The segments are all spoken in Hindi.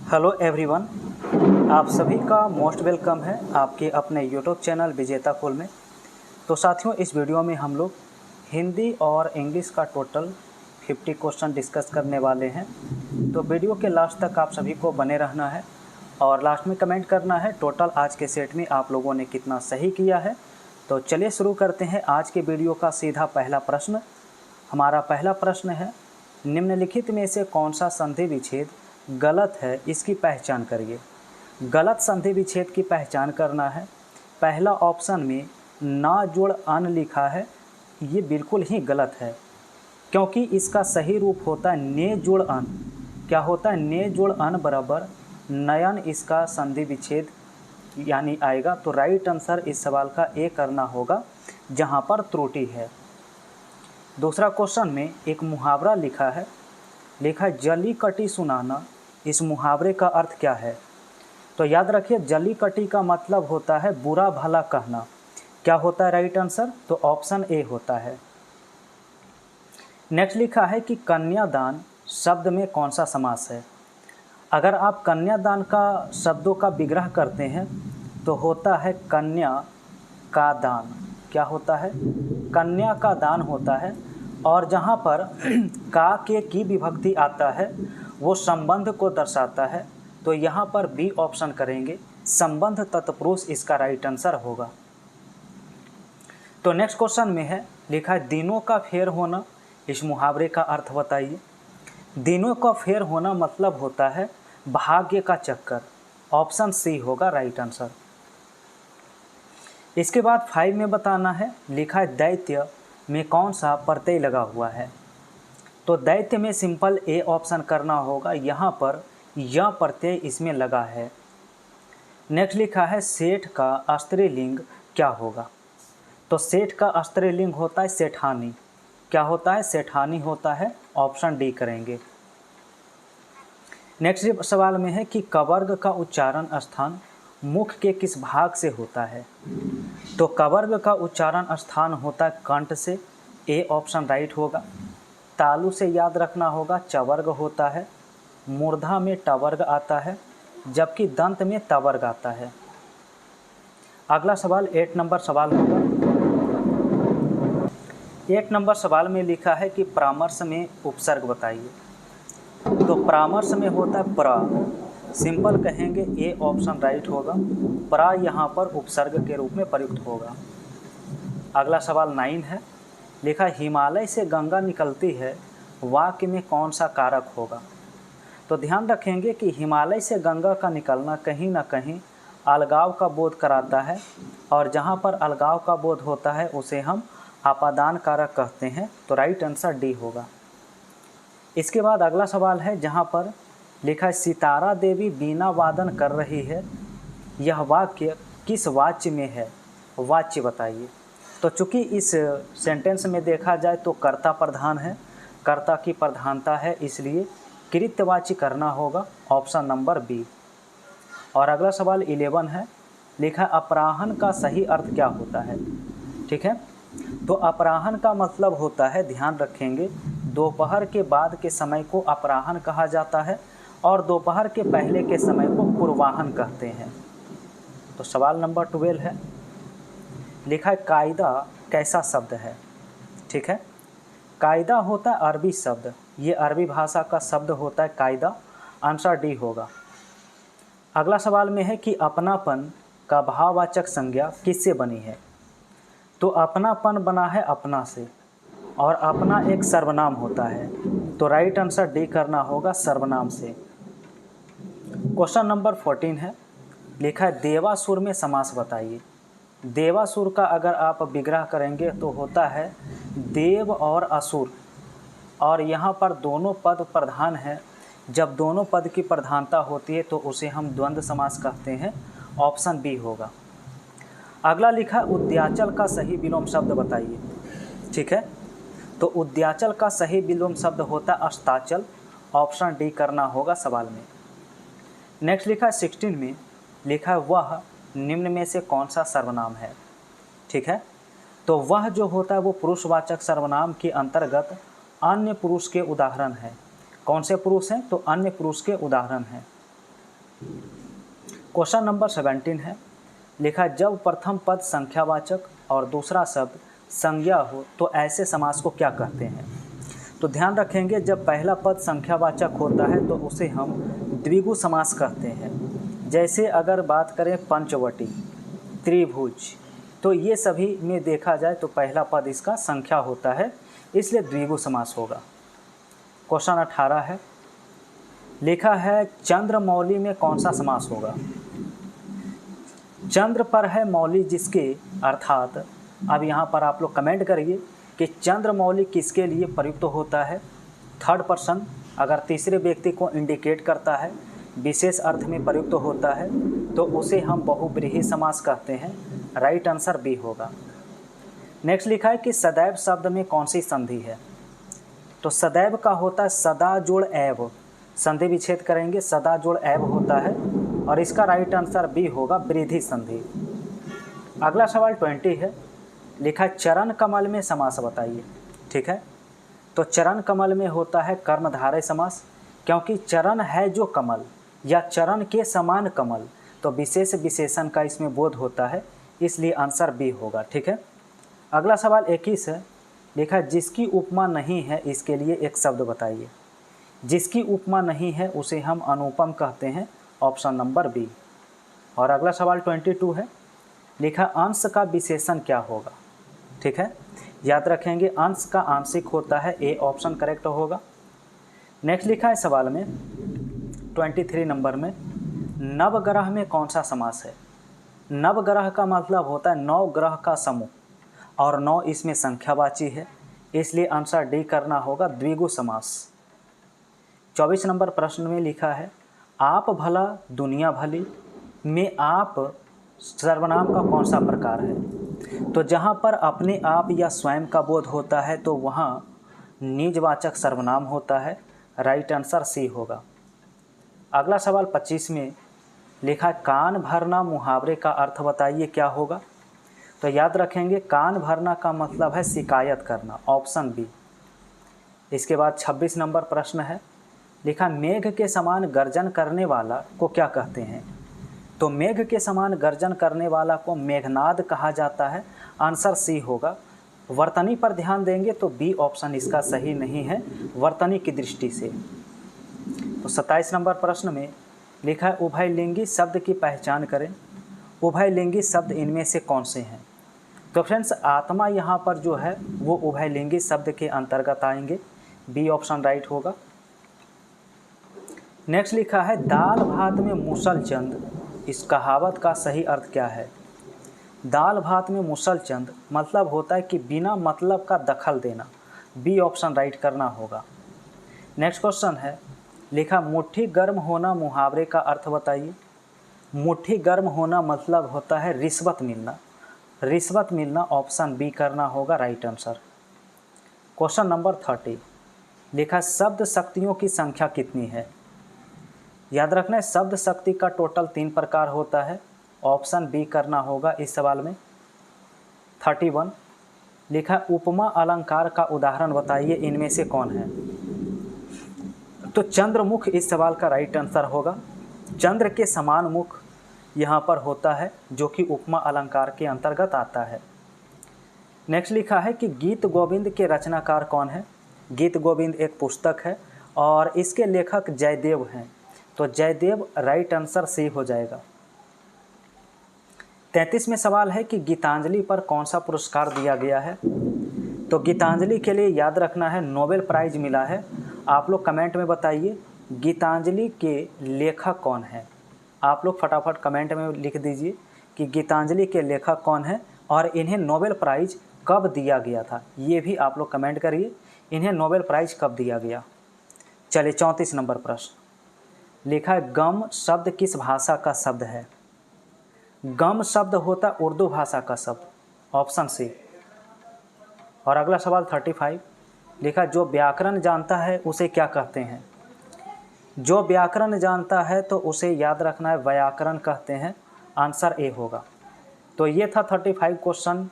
हेलो एवरीवन, आप सभी का मोस्ट वेलकम है आपके अपने यूट्यूब चैनल विजेता कुल में। तो साथियों, इस वीडियो में हम लोग हिंदी और इंग्लिश का टोटल 50 क्वेश्चन डिस्कस करने वाले हैं। तो वीडियो के लास्ट तक आप सभी को बने रहना है और लास्ट में कमेंट करना है टोटल आज के सेट में आप लोगों ने कितना सही किया है। तो चलिए शुरू करते हैं आज के वीडियो का सीधा पहला प्रश्न। हमारा पहला प्रश्न है, निम्नलिखित में से कौन सा संधि विच्छेद गलत है, इसकी पहचान करिए। गलत संधि विच्छेद की पहचान करना है। पहला ऑप्शन में ना जुड़ अन लिखा है, ये बिल्कुल ही गलत है क्योंकि इसका सही रूप होता है ने जुड़ अन। क्या होता है? ने जुड़ अन बराबर नयन, इसका संधि विच्छेद यानी आएगा। तो राइट आंसर इस सवाल का ए करना होगा जहाँ पर त्रुटि है। दूसरा क्वेश्चन में एक मुहावरा लिखा है जली कटी सुनाना। इस मुहावरे का अर्थ क्या है? तो याद रखिए, जली कटी का मतलब होता है बुरा भला कहना। क्या होता है राइट आंसर? तो ऑप्शन ए होता है। नेक्स्ट लिखा है कि कन्यादान शब्द में कौन सा समास है। अगर आप कन्यादान का शब्दों का विग्रह करते हैं तो होता है कन्या का दान। क्या होता है? कन्या का दान होता है। और जहाँ पर का के की विभक्ति आता है वो संबंध को दर्शाता है। तो यहाँ पर बी ऑप्शन करेंगे, संबंध तत्पुरुष इसका राइट आंसर होगा। तो नेक्स्ट क्वेश्चन में है लिखा है दिनों का फेर होना। इस मुहावरे का अर्थ बताइए। दिनों का फेर होना मतलब होता है भाग्य का चक्कर। ऑप्शन सी होगा राइट आंसर। इसके बाद 5 में बताना है, लिखा है दैत्य में कौन सा प्रत्यय लगा हुआ है। तो दैत्य में सिंपल ए ऑप्शन करना होगा, यहाँ पर यह प्रत्यय इसमें लगा है। नेक्स्ट लिखा है सेठ का स्त्रीलिंग क्या होगा। तो सेठ का स्त्रीलिंग होता है सेठानी। क्या होता है? सेठानी होता है। ऑप्शन डी करेंगे। नेक्स्ट सवाल में है कि कवर्ग का उच्चारण स्थान मुख के किस भाग से होता है। तो कवर्ग का उच्चारण स्थान होता है कंठ से। ए ऑप्शन राइट होगा। तालु से याद रखना होगा चवर्ग होता है। मूर्धा में टवर्ग आता है जबकि दंत में तवर्ग आता है। अगला सवाल 8 नंबर सवाल होगा। 8 नंबर सवाल में लिखा है कि परामर्श में उपसर्ग बताइए। तो परामर्श में होता है प्रा। सिंपल कहेंगे ए ऑप्शन राइट होगा। प्रा यहाँ पर उपसर्ग के रूप में प्रयुक्त होगा। अगला सवाल 9 है, लिखा हिमालय से गंगा निकलती है, वाक्य में कौन सा कारक होगा। तो ध्यान रखेंगे कि हिमालय से गंगा का निकलना कहीं ना कहीं अलगाव का बोध कराता है और जहाँ पर अलगाव का बोध होता है उसे हम आपादान कारक कहते हैं। तो राइट आंसर डी होगा। इसके बाद अगला सवाल है जहाँ पर लिखा है सितारा देवी बीना वादन कर रही है, यह वाक्य किस वाच्य में है, वाच्य बताइए। तो चूँकि इस सेंटेंस में देखा जाए तो कर्ता प्रधान है, कर्ता की प्रधानता है, इसलिए कृत्यवाची करना होगा। Option number B. और अगला सवाल 11 है, लिखा अपराह्न का सही अर्थ क्या होता है। ठीक है, तो अपराह्न का मतलब होता है, ध्यान रखेंगे, दोपहर के बाद के समय को अपराह्न कहा जाता है और दोपहर के पहले के समय को पूर्वाह्न कहते हैं। तो सवाल नंबर 12 है, लिखा है कायदा कैसा शब्द है। ठीक है, कायदा होता है अरबी शब्द, ये अरबी भाषा का शब्द होता है कायदा। आंसर डी होगा। अगला सवाल में है कि अपनापन का भाववाचक संज्ञा किससे बनी है। तो अपनापन बना है अपना से और अपना एक सर्वनाम होता है। तो राइट आंसर डी करना होगा, सर्वनाम से। क्वेश्चन नंबर 14 है, लिखा है देवासुर में समास बताइए। देवासुर का अगर आप विग्रह करेंगे तो होता है देव और असुर, और यहाँ पर दोनों पद प्रधान है। जब दोनों पद की प्रधानता होती है तो उसे हम द्वंद्व समास कहते हैं। ऑप्शन बी होगा। अगला लिखा उद्याचल का सही विलोम शब्द बताइए। ठीक है, तो उद्याचल का सही विलोम शब्द होता है अस्ताचल। ऑप्शन डी करना होगा सवाल में। नेक्स्ट लिखा है 16 में, लिखा है वह निम्न में से कौन सा सर्वनाम है। ठीक है, तो वह जो होता है वो पुरुषवाचक सर्वनाम के अंतर्गत अन्य पुरुष के उदाहरण है। कौन से पुरुष हैं? तो अन्य पुरुष के उदाहरण हैं। क्वेश्चन नंबर 17 है, लिखा जब प्रथम पद संख्यावाचक और दूसरा शब्द संज्ञा हो तो ऐसे समास को क्या कहते हैं। तो ध्यान रखेंगे, जब पहला पद संख्यावाचक होता है तो उसे हम द्विगु समास कहते हैं। जैसे अगर बात करें पंचवटी, त्रिभुज, तो ये सभी में देखा जाए तो पहला पद इसका संख्या होता है, इसलिए द्विगु समास होगा। क्वेश्चन 18 है, लिखा है चंद्रमौली में कौन सा समास होगा। चंद्र पर है मौली जिसके, अर्थात अब यहाँ पर आप लोग कमेंट करिए कि चंद्रमौली किसके लिए प्रयुक्त होता है। थर्ड पर्सन अगर तीसरे व्यक्ति को इंडिकेट करता है, विशेष अर्थ में प्रयुक्त होता है, तो उसे हम बहुब्रीहि समास कहते हैं। राइट आंसर बी होगा। नेक्स्ट लिखा है कि सदैव शब्द में कौन सी संधि है। तो सदैव का होता है सदा जोड़ एव, संधि विच्छेद करेंगे, सदा जोड़ एव होता है, और इसका राइट आंसर बी होगा, वृद्धि संधि। अगला सवाल 20 है, लिखा है चरण कमल में समास बताइए। ठीक है, तो चरण कमल में होता है कर्मधारय समास, क्योंकि चरण है जो कमल या चरण के समान कमल, तो विशेष विशेषण का इसमें बोध होता है, इसलिए आंसर बी होगा। ठीक है, अगला सवाल 21 है, लिखा है जिसकी उपमा नहीं है इसके लिए एक शब्द बताइए। जिसकी उपमा नहीं है उसे हम अनुपम कहते हैं, ऑप्शन नंबर बी। और अगला सवाल 22 है, लिखा अंश का विशेषण क्या होगा। ठीक है, याद रखेंगे अंश का आंशिक होता है, ए ऑप्शन करेक्ट होगा। नेक्स्ट लिखा है सवाल में 23 नंबर में, नवग्रह में कौन सा समास है। नवग्रह का मतलब होता है 9 ग्रह का समूह, और 9 इसमें संख्यावाची है, इसलिए आंसर डी करना होगा, द्विगु समास। 24 नंबर प्रश्न में लिखा है आप भला दुनिया भली में आप सर्वनाम का कौन सा प्रकार है। तो जहाँ पर अपने आप या स्वयं का बोध होता है तो वहाँ निजवाचक सर्वनाम होता है। राइट आंसर सी होगा। अगला सवाल 25 में लिखा कान भरना मुहावरे का अर्थ बताइए क्या होगा। तो याद रखेंगे कान भरना का मतलब है शिकायत करना, ऑप्शन बी। इसके बाद 26 नंबर प्रश्न है, लिखा मेघ के समान गर्जन करने वाला को क्या कहते हैं। तो मेघ के समान गर्जन करने वाला को मेघनाद कहा जाता है, आंसर सी होगा। वर्तनी पर ध्यान देंगे तो बी ऑप्शन इसका सही नहीं है वर्तनी की दृष्टि से। तो 27 नंबर प्रश्न में लिखा है उभयलिंगी शब्द की पहचान करें। उभयलिंगी शब्द इनमें से कौन से हैं। तो फ्रेंड्स आत्मा यहाँ पर जो है वो उभयलिंगी शब्द के अंतर्गत आएंगे, बी ऑप्शन राइट होगा। नेक्स्ट लिखा है दाल भात में मुसल चंद, इस कहावत का सही अर्थ क्या है। दाल भात में मुसल चंद मतलब होता है कि बिना मतलब का दखल देना, बी ऑप्शन राइट करना होगा। नेक्स्ट क्वेश्चन है, लिखा मुट्ठी गर्म होना मुहावरे का अर्थ बताइए। मुट्ठी गर्म होना मतलब होता है रिश्वत मिलना, रिश्वत मिलना ऑप्शन बी करना होगा, राइट आंसर। क्वेश्चन नंबर 30, लिखा शब्द शक्तियों की संख्या कितनी है। याद रखना है शब्द शक्ति का टोटल 3 प्रकार होता है, ऑप्शन बी करना होगा इस सवाल में। 31 लिखा उपमा अलंकार का उदाहरण बताइए, इनमें से कौन है। तो चंद्रमुख इस सवाल का राइट आंसर होगा। चंद्र के समान मुख यहाँ पर होता है जो कि उपमा अलंकार के अंतर्गत आता है। नेक्स्ट लिखा है कि गीत गोविंद के रचनाकार कौन है। गीत गोविंद एक पुस्तक है और इसके लेखक जयदेव हैं, तो जयदेव राइट आंसर सी हो जाएगा। 33 में सवाल है कि गीतांजलि पर कौन सा पुरस्कार दिया गया है। तो गीतांजलि के लिए याद रखना है नोबेल प्राइज मिला है। आप लोग कमेंट में बताइए गीतांजलि के लेखक कौन है। आप लोग फटाफट कमेंट में लिख दीजिए कि गीतांजलि के लेखक कौन है और इन्हें नोबेल प्राइज कब दिया गया था, ये भी आप लोग कमेंट करिए, इन्हें नोबेल प्राइज कब दिया गया। चलिए 34 नंबर प्रश्न, लिखा है गम शब्द किस भाषा का शब्द है। गम शब्द होता उर्दू भाषा का शब्द, ऑप्शन सी। और अगला सवाल 35, लिखा जो व्याकरण जानता है उसे क्या कहते हैं। जो व्याकरण जानता है तो उसे याद रखना है व्याकरण कहते हैं, आंसर ए होगा। तो ये था 35 क्वेश्चन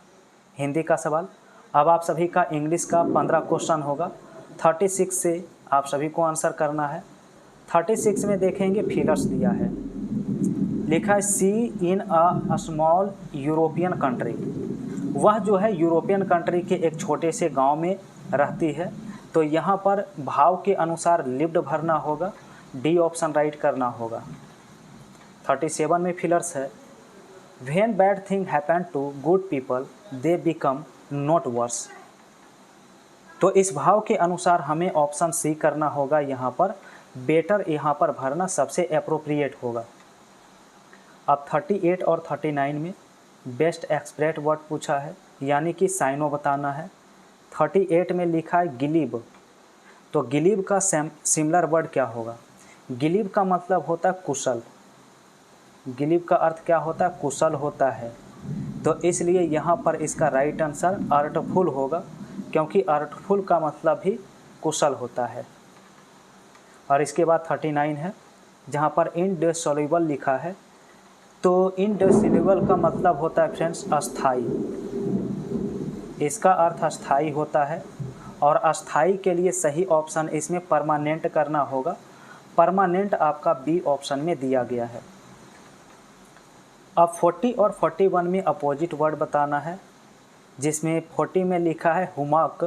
हिंदी का सवाल। अब आप सभी का इंग्लिश का 15 क्वेश्चन होगा। 36 से आप सभी को आंसर करना है। 36 में देखेंगे फिगर्स दिया है। लिखा है सी इन अ स्मॉल यूरोपियन कंट्री। वह जो है यूरोपियन कंट्री के एक छोटे से गांव में रहती है। तो यहाँ पर भाव के अनुसार लिव्ड भरना होगा, डी ऑप्शन राइट करना होगा। 37 में फिलर्स है when bad thing happen to good people they become not worse. तो इस भाव के अनुसार हमें ऑप्शन सी करना होगा। यहाँ पर बेटर यहाँ पर भरना सबसे अप्रोप्रिएट होगा। अब 38 और 39 में बेस्ट एक्सप्रेट वर्ड पूछा है, यानी कि साइनो बताना है। 38 में लिखा है गिलीब। तो गिलीब का सिमिलर वर्ड क्या होगा? गिलीब का मतलब होता है कुशल। गिलीब का अर्थ क्या होता है? कुशल होता है। तो इसलिए यहाँ पर इसका राइट आंसर आर्टफुल होगा, क्योंकि आर्टफुल का मतलब ही कुशल होता है। और इसके बाद 39 है जहाँ पर इनडिसॉल्युबल लिखा है। तो इनडिसॉल्युबल का मतलब होता है फ्रेंड्स अस्थाई। इसका अर्थ अस्थाई होता है, और अस्थाई के लिए सही ऑप्शन इसमें परमानेंट करना होगा। परमानेंट आपका बी ऑप्शन में दिया गया है। अब 40 और 41 में अपोजिट वर्ड बताना है, जिसमें 40 में लिखा है हुमाक।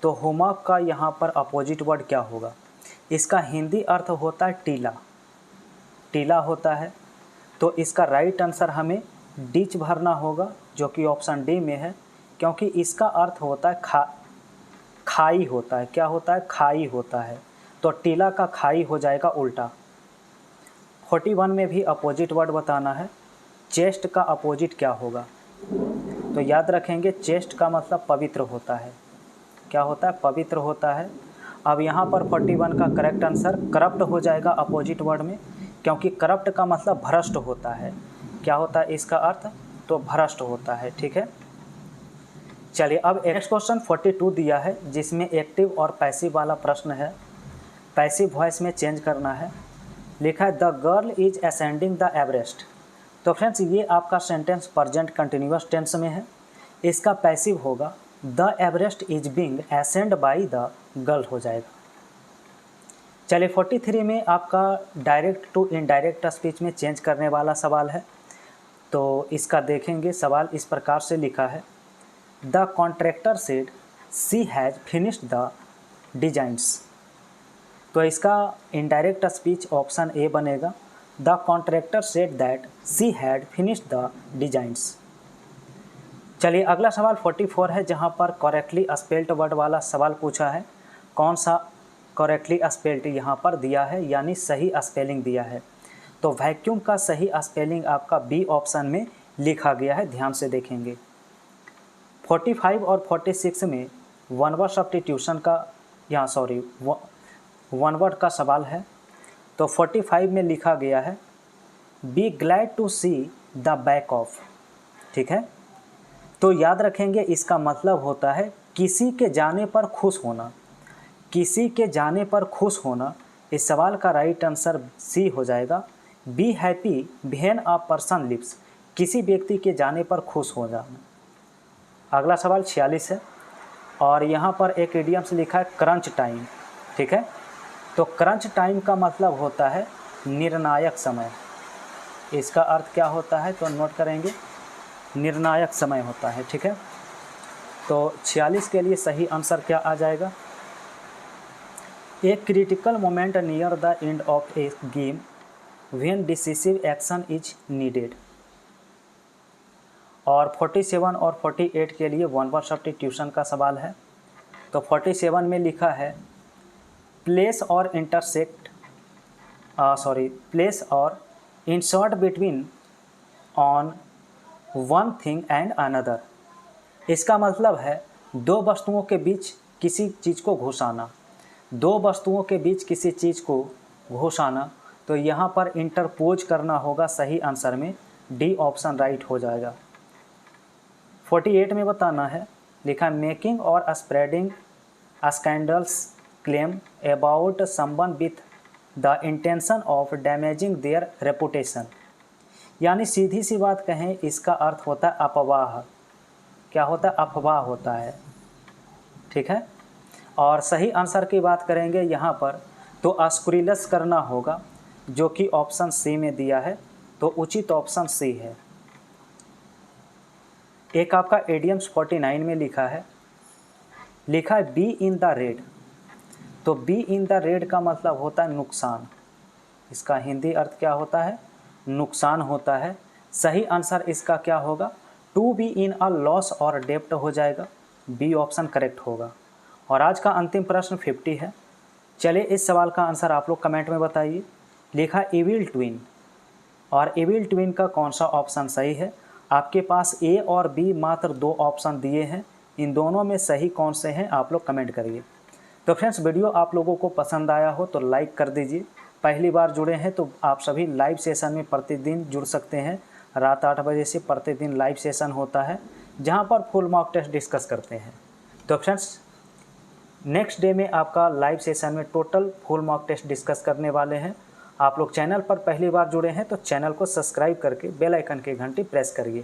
तो हुमाक का यहाँ पर अपोजिट वर्ड क्या होगा? इसका हिंदी अर्थ होता है टीला। टीला होता है। तो इसका राइट आंसर हमें डिच भरना होगा, जो कि ऑप्शन डी में है, क्योंकि इसका अर्थ होता है खाई होता है। क्या होता है? खाई होता है। तो टीला का खाई हो जाएगा उल्टा। 41 में भी अपोजिट वर्ड बताना है। चेस्ट का अपोजिट क्या होगा? तो याद रखेंगे चेस्ट का मतलब पवित्र होता है। क्या होता है? पवित्र होता है। अब यहाँ पर 41 का करेक्ट आंसर करप्ट हो जाएगा अपोजिट वर्ड में, क्योंकि करप्ट का मतलब भ्रष्ट होता है। क्या होता है इसका अर्थ? तो भ्रष्ट होता है। ठीक है, चलिए अब नेक्स्ट क्वेश्चन 42 दिया है, जिसमें एक्टिव और पैसिव वाला प्रश्न है। पैसिव वॉइस में चेंज करना है। लिखा है the girl is ascending the Everest. तो फ्रेंड्स ये आपका सेंटेंस प्रेजेंट कंटिन्यूअस टेंस में है। इसका पैसिव होगा the Everest is being ascend by the girl हो जाएगा। चलिए 43 में आपका डायरेक्ट टू इनडायरेक्ट स्पीच में चेंज करने वाला सवाल है। तो इसका देखेंगे, सवाल इस प्रकार से लिखा है the contractor said she has finished the designs. तो इसका इनडायरेक्ट स्पीच ऑप्शन ए बनेगा। The contractor said that she had finished the designs. चलिए अगला सवाल 44 है, जहां पर करेक्टली स्पेल्ड वर्ड वाला सवाल पूछा है। कौन सा करेक्टली स्पेल्ड यहाँ पर दिया है, यानी सही स्पेलिंग दिया है। तो वैक्यूम का सही स्पेलिंग आपका बी ऑप्शन में लिखा गया है, ध्यान से देखेंगे। 45 और 46 में वन वर्ड सब्स्टिट्यूशन का वन वर्ड का सवाल है। तो 45 में लिखा गया है be glad to see the back of. ठीक है, तो याद रखेंगे इसका मतलब होता है किसी के जाने पर खुश होना। किसी के जाने पर खुश होना। इस सवाल का राइट आंसर सी हो जाएगा। Be happy when a person lives. किसी व्यक्ति के जाने पर खुश हो जाना। अगला सवाल 46 है, और यहाँ पर एक इडियम से लिखा है क्रंच टाइम। ठीक है, तो क्रंच टाइम का मतलब होता है निर्णायक समय। इसका अर्थ क्या होता है? तो नोट करेंगे, निर्णायक समय होता है। ठीक है, तो 46 के लिए सही आंसर क्या आ जाएगा? A critical moment near the end of A game when decisive action is needed. और 47 और 48 के लिए वन वर्ड सब्स्टिट्यूशन का सवाल है। तो 47 में लिखा है प्लेस और insert between on one thing and another. इसका मतलब है दो वस्तुओं के बीच किसी चीज़ को घुसाना। दो वस्तुओं के बीच किसी चीज़ को घुसाना। तो यहाँ पर इंटरपोज करना होगा सही आंसर में, डी ऑप्शन राइट हो जाएगा। 48 में बताना है, लिखा मेकिंग और spreading scandals claim about someone with the intention of damaging their reputation. यानी सीधी सी बात कहें, इसका अर्थ होता है अफवाह। क्या होता है? अफवाह होता है। ठीक है, और सही आंसर की बात करेंगे यहाँ पर तो अस्क्रिलस करना होगा, जो कि ऑप्शन सी में दिया है। तो उचित ऑप्शन सी है। एक आपका एडियम्स 49 में लिखा है बी इन द रेड। तो बी इन द रेड का मतलब होता है नुकसान। इसका हिंदी अर्थ क्या होता है? नुकसान होता है। सही आंसर इसका क्या होगा? To be in a loss और डेप्ट हो जाएगा। बी ऑप्शन करेक्ट होगा। और आज का अंतिम प्रश्न 50 है। चलिए इस सवाल का आंसर आप लोग कमेंट में बताइए। लिखा एविल ट्विन, और एविल ट्विन का कौन सा ऑप्शन सही है? आपके पास ए और बी मात्र 2 ऑप्शन दिए हैं, इन दोनों में सही कौन से हैं आप लोग कमेंट करिए। तो फ्रेंड्स, वीडियो आप लोगों को पसंद आया हो तो लाइक कर दीजिए। पहली बार जुड़े हैं तो आप सभी लाइव सेशन में प्रतिदिन जुड़ सकते हैं। रात 8 बजे से प्रतिदिन लाइव सेशन होता है, जहां पर फुल मॉक टेस्ट डिस्कस करते हैं। तो फ्रेंड्स, नेक्स्ट डे में आपका लाइव सेशन में total full mock test discuss करने वाले हैं। आप लोग चैनल पर पहली बार जुड़े हैं तो चैनल को सब्सक्राइब करके बेल आइकन की घंटी प्रेस करिए।